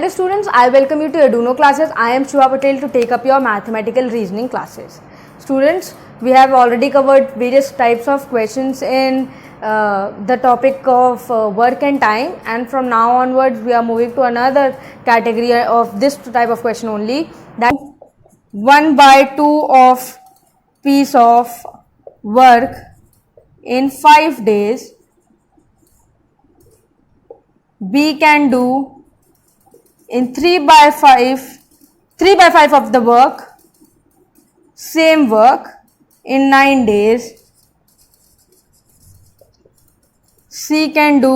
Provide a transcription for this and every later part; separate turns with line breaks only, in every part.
Hello students, I welcome you to Arduino classes. I am Shubha Patel to take up your mathematical reasoning classes. Students, we have already covered various types of questions in the topic of work and time, and from now onwards we are moving to another category of this type of question only, that 1/2 of piece of work in 5 days B can do in 3/5 of the work, same work in 9 days. C can do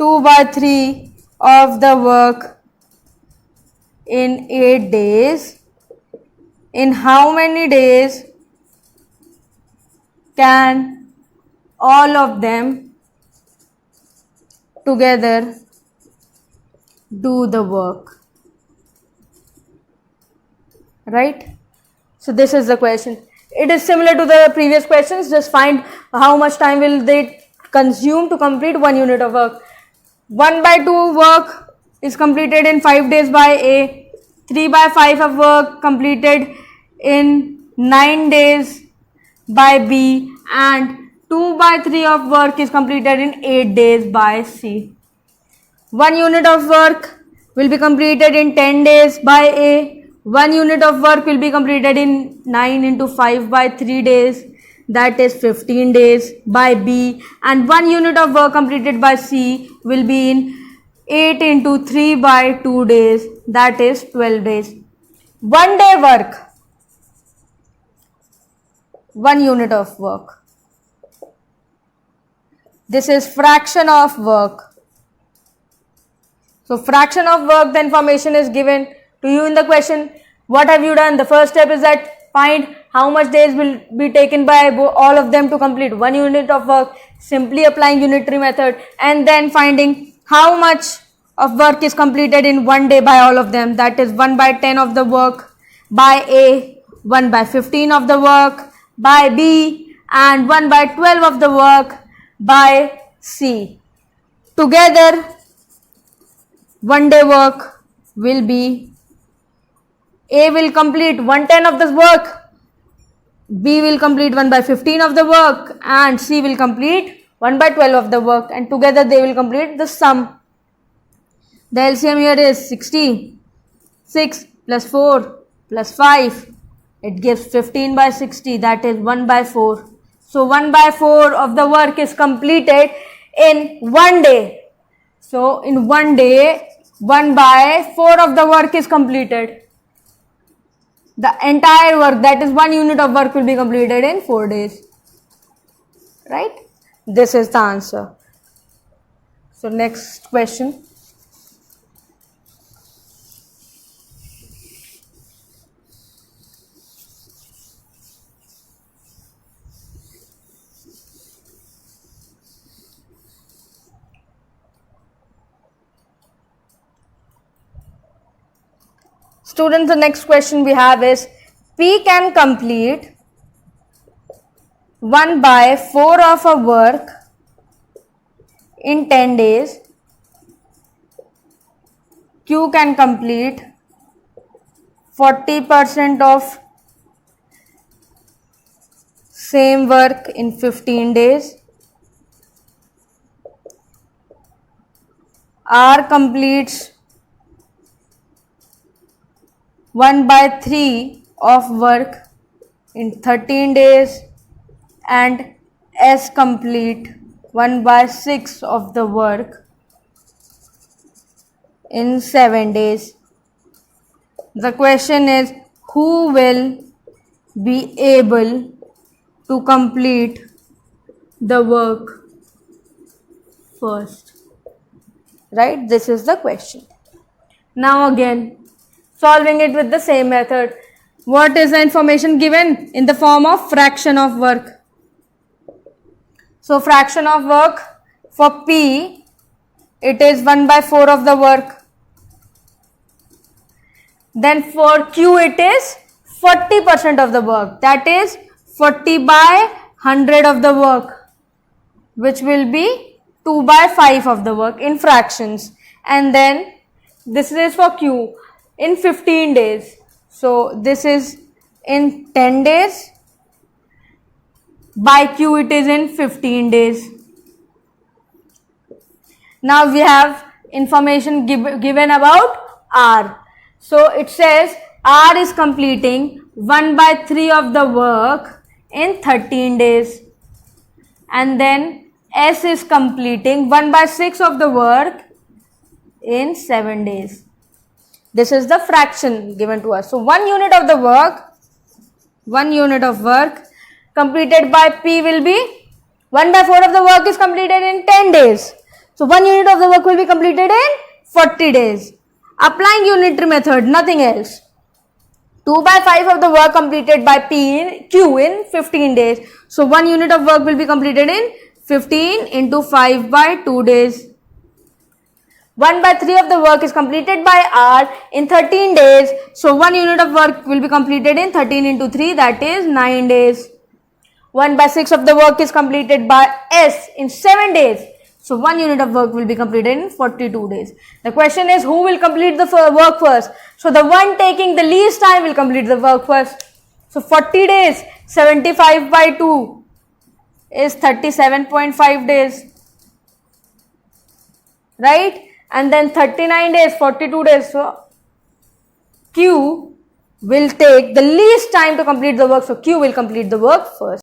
2/3 of the work in 8 days. In how many days can all of them together do the work? Right? So this is the question. It is similar to the previous questions. Just find how much time will they consume to complete 1 unit of work. 1/2 work is completed in 5 days by A. 3/5 of work completed in 9 days by B, and 2/3 of work is completed in 8 days by C. 1 unit of work will be completed in 10 days by A. 1 unit of work will be completed in 9 into 5 by 3 days, that is 15 days by B, and 1 unit of work completed by C will be in 8 into 3 by 2 days, that is 12 days. 1 day work, 1 unit of work. This is fraction of work. So fraction of work, the information is given to you in the question. What have you done? The first step is that find how much days will be taken by all of them to complete 1 unit of work, simply applying unitary method, and then finding how much of work is completed in 1 day by all of them, that is 1/10 of the work by A, 1/15 of the work by B, and 1/12 of the work by C. Together 1 day work will be, A will complete 1/10 of the work, B will complete 1/15 of the work, and C will complete 1/12 of the work, and together they will complete the sum. The LCM here is 60. 6 plus 4 plus 5, it gives 15/60, that is 1/4. So 1/4 of the work is completed in 1 day. So in 1 day, 1/4 of the work is completed. The entire work, that is 1 unit of work, will be completed in 4 days. Right? This is the answer. So next question. Students, the next question we have is, P can complete 1/4 of a work in 10 days. Q can complete 40% of same work in 15 days. R completes 1/3 of work in 13 days, and S complete 1/6 of the work in 7 days. The question is, who will be able to complete the work first? Right? This is the question. Now again, solving it with the same method. What is the information given? In the form of fraction of work. So fraction of work for P, it is 1/4 of the work. Then for Q, it is 40% of the work, that is 40/100 of the work, which will be 2/5 of the work in fractions. And then this is for Q in 15 days. So this is in 10 days. By Q it is in 15 days. Now we have information given about R. So it says R is completing 1/3 of the work in 13 days. And then S is completing 1/6 of the work in 7 days. This is the fraction given to us. So 1 unit of work completed by P will be 1/4 of the work is completed in 10 days. So 1 unit of the work will be completed in 40 days. Applying unitary method, nothing else. 2/5 of the work completed by Q in 15 days. So 1 unit of work will be completed in 15 into 5/2 days. 1/3 of the work is completed by R in 13 days. So 1 unit of work will be completed in 13 into 3, that is 9 days. 1/6 of the work is completed by S in 7 days. So 1 unit of work will be completed in 42 days. The question is, who will complete the work first? So the one taking the least time will complete the work first. So 40 days, 75/2 is 37.5 days. Right? And then 39 days, 42 days. So Q will take the least time to complete the work. So Q will complete the work first.